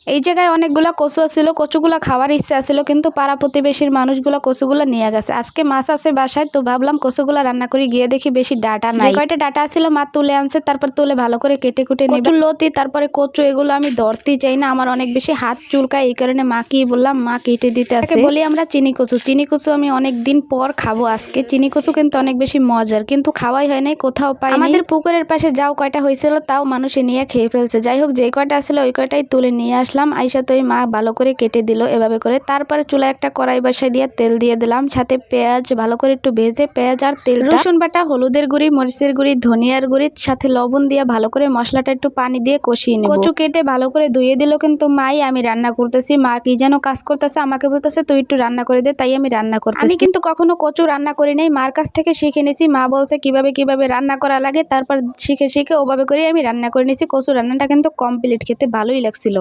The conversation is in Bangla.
এই জায়গায় অনেকগুলা কচু আছিল, কচুগুলা খাওয়ার ইচ্ছা আছিল, কিন্তু পাড়া প্রতিবেশীর মানুষগুলা কচুগুলা নিয়ে গেছে। আজকে মাছ আছে বাসায়, তো ভাবলাম কচুগুলা রান্না করি। গিয়ে দেখি বেশি ডাটা নাই, যে কয়টা ডাটা আছিল মা তুলে আনছে, তারপর তুলে ভালো করে কেটে কুটে নিয়ে কচুর লতি তারপরে কচু এগুলো আমি ধরতেই চাই না, আমার অনেক বেশি হাত চুলকায়, এই কারণে মাকে বললাম, মা কেটে দিতে আসে। বলি আমরা চিনি কচু। চিনি কচু আমি অনেক দিন পর খাবো আজকে। চিনি কচু কিন্তু অনেক বেশি মজার, কিন্তু খাওয়াই হয় নাই, কোথাও পাই। আমাদের পুকুরের পাশে যাও কয়টা হয়েছিল তাও মানুষে নিয়ে খেয়ে ফেলছে। যাই হোক, যে কয়টা আসলে ওই কয়টাই তুলে নিয়ে আসলাম। আইসা তো মা ভালো করে কেটে দিল এভাবে করে। তারপরে চুলা একটা কড়াই বসাই দিয়ে তেল দিয়ে দিলাম, সাথে পেঁয়াজ ভালো করে একটু ভেজে, পেঁয়াজ আর তেল, রসুন বাটা, হলুদের গুঁড়ি, মরিচের গুঁড়ি, ধনিয়ার গুঁড়ি, সাথে লবণ দিয়ে ভালো করে মশলাটা একটু পানি দিয়ে কষিয়ে নেব। কচু কেটে ভালো করে ধুয়ে দিল, কিন্তু মাই আমি রান্না করতেছি, মা কি যেন কাজ করতেছে, আমাকে বলতেছে তুই একটু রান্না করে দে, তাই আমি রান্না করতেছি। আমি কিন্তু কখনো কচু রান্না করি নাই, মার কাছ থেকে শিখে নিয়েছি। মা বলছে কিভাবে কিভাবে রান্না করা লাগে, তারপর শিখে শিখে ওভাবে করে আমি রান্না করে নিয়েছি। কচু রান্নাটা কিন্তু কমপ্লিট, খেতে ভালোই লাগছিল।